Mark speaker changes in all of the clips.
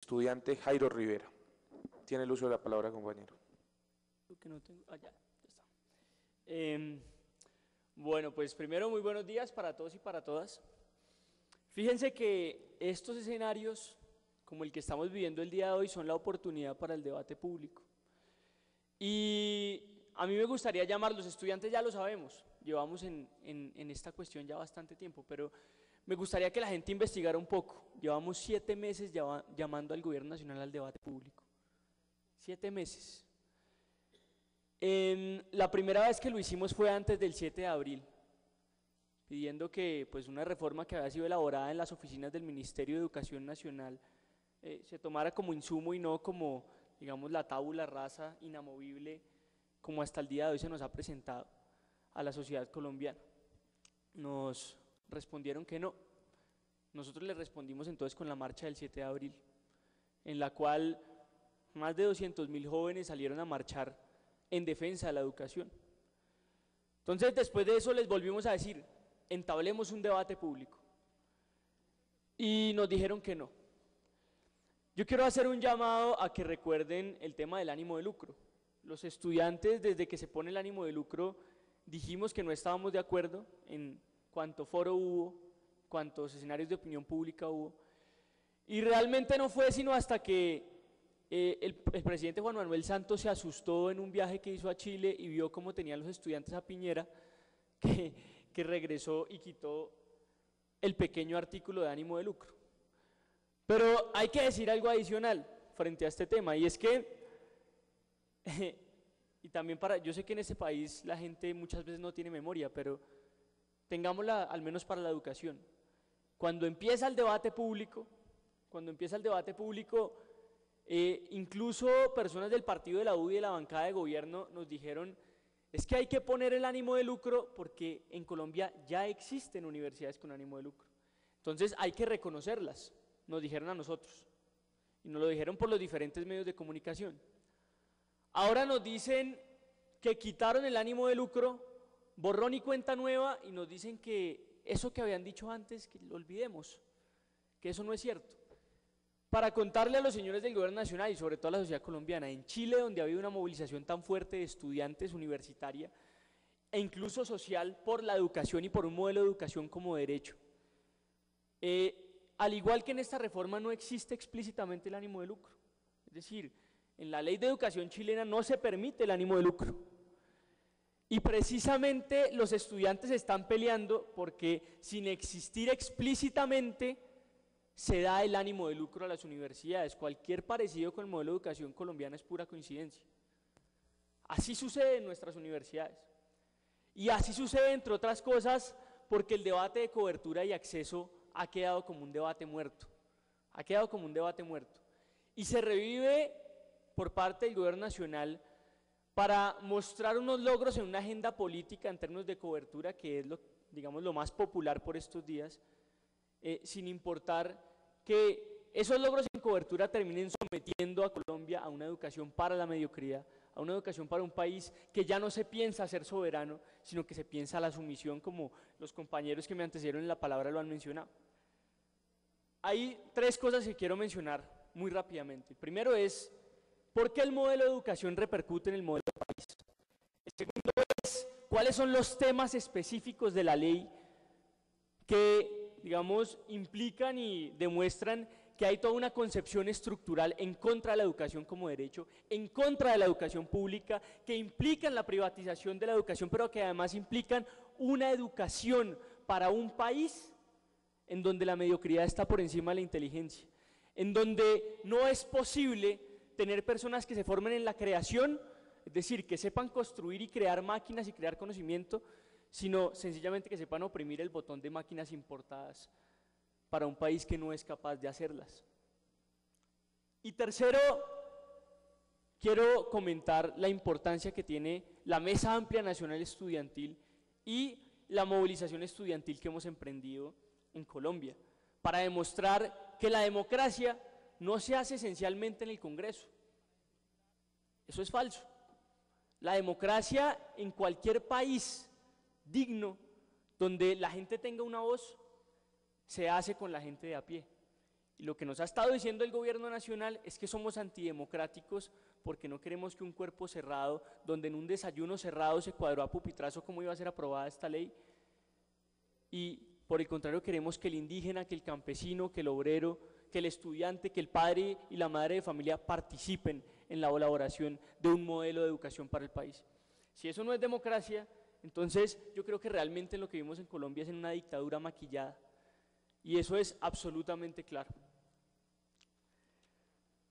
Speaker 1: estudiante Jairo Rivera. Tiene el uso de la palabra, compañero.
Speaker 2: Que no tengo, ya está. Bueno, pues primero muy buenos días para todos y para todas. Fíjense que estos escenarios, como el que estamos viviendo el día de hoy, son la oportunidad para el debate público. Y a mí me gustaría llamar, los estudiantes ya lo sabemos, llevamos en esta cuestión ya bastante tiempo, pero me gustaría que la gente investigara un poco. Llevamos 7 meses llamando al gobierno nacional al debate público. 7 meses. La primera vez que lo hicimos fue antes del 7 de abril, pidiendo que pues, una reforma que había sido elaborada en las oficinas del Ministerio de Educación Nacional se tomara como insumo y no como, digamos, la tabula rasa inamovible como hasta el día de hoy se nos ha presentado a la sociedad colombiana. Nos respondieron que no. Nosotros les respondimos entonces con la marcha del 7 de abril, en la cual más de 200.000 jóvenes salieron a marchar en defensa de la educación. Entonces, después de eso les volvimos a decir, entablemos un debate público. Y nos dijeron que no. Yo quiero hacer un llamado a que recuerden el tema del ánimo de lucro. Los estudiantes, desde que se pone el ánimo de lucro, dijimos que no estábamos de acuerdo en cuánto foro hubo, cuántos escenarios de opinión pública hubo. Y realmente no fue sino hasta que el presidente Juan Manuel Santos se asustó en un viaje que hizo a Chile y vio cómo tenían los estudiantes a Piñera, que regresó y quitó el pequeño artículo de ánimo de lucro. Pero hay que decir algo adicional frente a este tema, y es que, y también yo sé que en este país la gente muchas veces no tiene memoria, pero tengámosla al menos para la educación. Cuando empieza el debate público, incluso personas del partido de la U y de la bancada de gobierno nos dijeron, es que hay que poner el ánimo de lucro porque en Colombia ya existen universidades con ánimo de lucro. Entonces hay que reconocerlas, nos dijeron a nosotros, y nos lo dijeron por los diferentes medios de comunicación. Ahora nos dicen que quitaron el ánimo de lucro, borrón y cuenta nueva, y nos dicen que eso que habían dicho antes, que lo olvidemos, que eso no es cierto. Para contarle a los señores del gobierno nacional y sobre todo a la sociedad colombiana, en Chile, donde ha habido una movilización tan fuerte de estudiantes universitaria e incluso social por la educación y por un modelo de educación como derecho, al igual que en esta reforma no existe explícitamente el ánimo de lucro. Es decir, en la ley de educación chilena no se permite el ánimo de lucro. Y precisamente los estudiantes están peleando porque sin existir explícitamente se da el ánimo de lucro a las universidades. Cualquier parecido con el modelo de educación colombiana es pura coincidencia. Así sucede en nuestras universidades. Y así sucede, entre otras cosas, porque el debate de cobertura y acceso ha quedado como un debate muerto. Ha quedado como un debate muerto. Y se revive por parte del gobierno nacional para mostrar unos logros en una agenda política en términos de cobertura, que es digamos, lo más popular por estos días, sin importar que esos logros en cobertura terminen sometiendo a Colombia a una educación para la mediocridad, a una educación para un país que ya no se piensa ser soberano, sino que se piensa a la sumisión, como los compañeros que me antecedieron en la palabra lo han mencionado. Hay 3 cosas que quiero mencionar muy rápidamente. Primero es, ¿por qué el modelo de educación repercute en el modelo de país? El segundo es, ¿cuáles son los temas específicos de la ley que, digamos, implican y demuestran que hay toda una concepción estructural en contra de la educación como derecho, en contra de la educación pública, que implican la privatización de la educación, pero que además implican una educación para un país en donde la mediocridad está por encima de la inteligencia, en donde no es posible tener personas que se formen en la creación, es decir, que sepan construir y crear máquinas y crear conocimiento, sino sencillamente que sepan oprimir el botón de máquinas importadas para un país que no es capaz de hacerlas. Y tercero, quiero comentar la importancia que tiene la Mesa Amplia Nacional Estudiantil y la movilización estudiantil que hemos emprendido en Colombia, para demostrar que la democracia no se hace esencialmente en el Congreso. Eso es falso. La democracia en cualquier país digno, donde la gente tenga una voz, se hace con la gente de a pie. Y lo que nos ha estado diciendo el gobierno nacional es que somos antidemocráticos porque no queremos que un cuerpo cerrado, donde en un desayuno cerrado se cuadró a pupitrazo cómo iba a ser aprobada esta ley, y por el contrario queremos que el indígena, que el campesino, que el obrero, que el estudiante, que el padre y la madre de familia participen en la elaboración de un modelo de educación para el país. Si eso no es democracia, entonces yo creo que realmente lo que vivimos en Colombia es en una dictadura maquillada, y eso es absolutamente claro.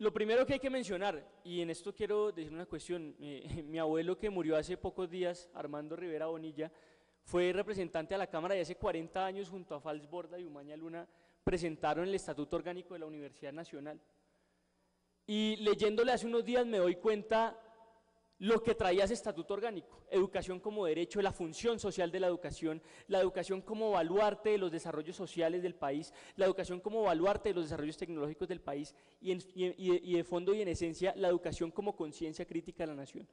Speaker 2: Lo primero que hay que mencionar, y en esto quiero decir una cuestión, mi abuelo que murió hace pocos días, Armando Rivera Bonilla, fue representante a la Cámara y hace 40 años junto a Fals Borda y Umaña Luna presentaron el Estatuto Orgánico de la Universidad Nacional. Y leyéndole hace unos días me doy cuenta lo que traía ese Estatuto Orgánico: educación como derecho, la función social de la educación como baluarte de los desarrollos sociales del país, la educación como baluarte de los desarrollos tecnológicos del país y de fondo y en esencia la educación como conciencia crítica de la nación.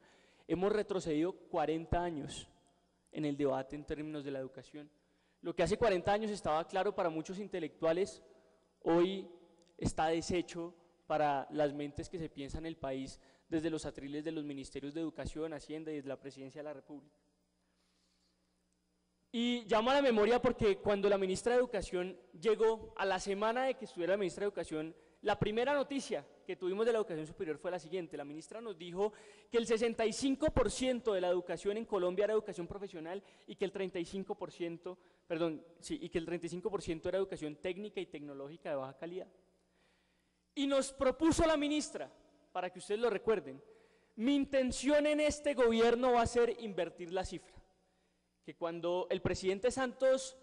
Speaker 2: Hemos retrocedido 40 años en el debate en términos de la educación. Lo que hace 40 años estaba claro para muchos intelectuales, hoy está deshecho para las mentes que se piensan en el país desde los atriles de los ministerios de Educación, Hacienda y desde la Presidencia de la República. Y llamo a la memoria porque cuando la ministra de Educación llegó, a la semana de que estuviera la ministra de Educación, la primera noticia que tuvimos de la educación superior fue la siguiente: la ministra nos dijo que el 65% de la educación en Colombia era educación profesional y que el 35%, era educación técnica y tecnológica de baja calidad. Y nos propuso la ministra, para que ustedes lo recuerden: mi intención en este gobierno va a ser invertir la cifra, que cuando el presidente Santos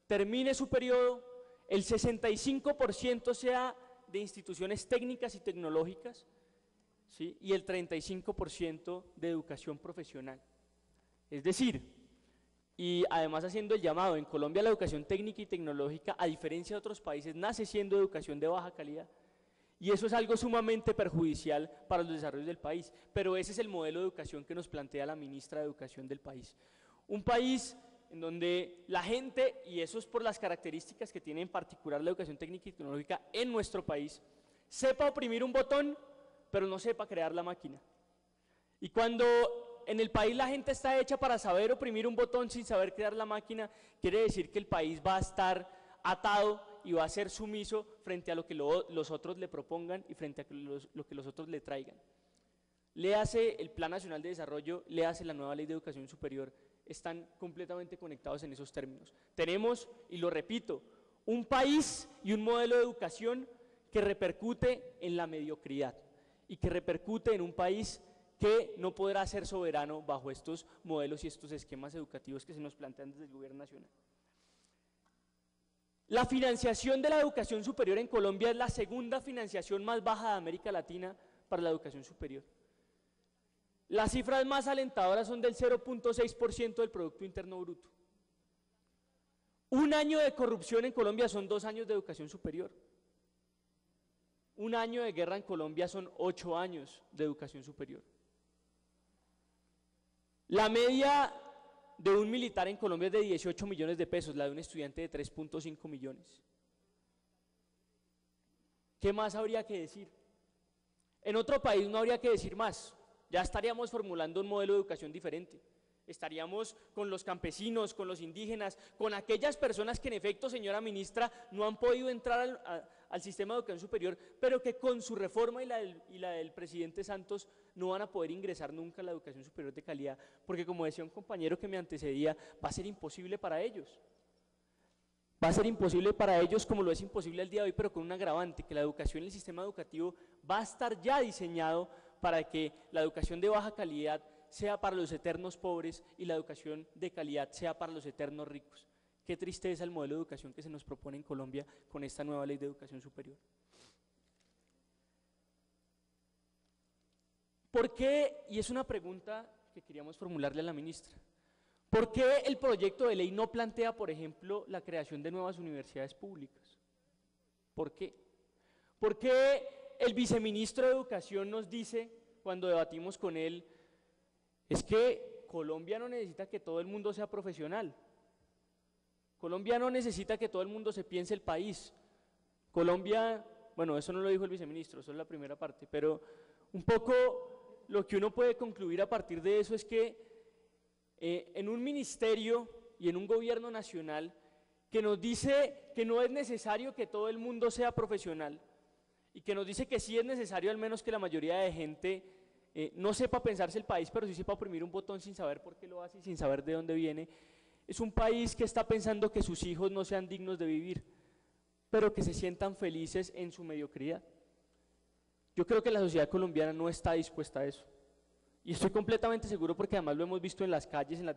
Speaker 2: termine su periodo, el 65% sea de instituciones técnicas y tecnológicas, ¿sí?, y el 35% de educación profesional. Es decir, y además haciendo el llamado, en Colombia la educación técnica y tecnológica, a diferencia de otros países, nace siendo educación de baja calidad. Y eso es algo sumamente perjudicial para los desarrollos del país, pero ese es el modelo de educación que nos plantea la ministra de Educación del país. Un país en donde la gente, y eso es por las características que tiene en particular la educación técnica y tecnológica en nuestro país, sepa oprimir un botón, pero no sepa crear la máquina. Y cuando en el país la gente está hecha para saber oprimir un botón sin saber crear la máquina, quiere decir que el país va a estar atado y va a ser sumiso frente a lo que los otros le propongan y frente a lo que los otros le traigan. Léase el Plan Nacional de Desarrollo, léase la nueva Ley de Educación Superior, están completamente conectados en esos términos. Tenemos, y lo repito, un país y un modelo de educación que repercute en la mediocridad y que repercute en un país que no podrá ser soberano bajo estos modelos y estos esquemas educativos que se nos plantean desde el gobierno nacional. La financiación de la educación superior en Colombia es la segunda financiación más baja de América Latina para la educación superior. Las cifras más alentadoras son del 0.6% del Producto Interno Bruto. Un año de corrupción en Colombia son 2 años de educación superior. Un año de guerra en Colombia son 8 años de educación superior. La media de un militar en Colombia es de 18 millones de pesos, la de un estudiante de 3.5 millones. ¿Qué más habría que decir? En otro país no habría que decir más, ya estaríamos formulando un modelo de educación diferente. Estaríamos con los campesinos, con los indígenas, con aquellas personas que en efecto, señora ministra, no han podido entrar al sistema de educación superior, pero que con su reforma y la del presidente Santos no van a poder ingresar nunca a la educación superior de calidad, porque como decía un compañero que me antecedía, va a ser imposible para ellos. Va a ser imposible para ellos como lo es imposible el día de hoy, pero con un agravante, que la educación y el sistema educativo va a estar ya diseñado para que la educación de baja calidad sea para los eternos pobres y la educación de calidad sea para los eternos ricos. Qué tristeza el modelo de educación que se nos propone en Colombia con esta nueva ley de educación superior. ¿Por qué? Y es una pregunta que queríamos formularle a la ministra. ¿Por qué el proyecto de ley no plantea, por ejemplo, la creación de nuevas universidades públicas? ¿Por qué? ¿Por qué el viceministro de Educación nos dice, cuando debatimos con él, es que Colombia no necesita que todo el mundo sea profesional? Colombia no necesita que todo el mundo se piense el país. Colombia, bueno, eso no lo dijo el viceministro, eso es la primera parte, pero un poco lo que uno puede concluir a partir de eso es que en un ministerio y en un gobierno nacional que nos dice que no es necesario que todo el mundo sea profesional y que nos dice que sí es necesario al menos que la mayoría de gente no sepa pensarse el país, pero sí sepa oprimir un botón sin saber por qué lo hace y sin saber de dónde viene, es un país que está pensando que sus hijos no sean dignos de vivir, pero que se sientan felices en su mediocridad. Yo creo que la sociedad colombiana no está dispuesta a eso. Y estoy completamente seguro porque además lo hemos visto en las calles, en las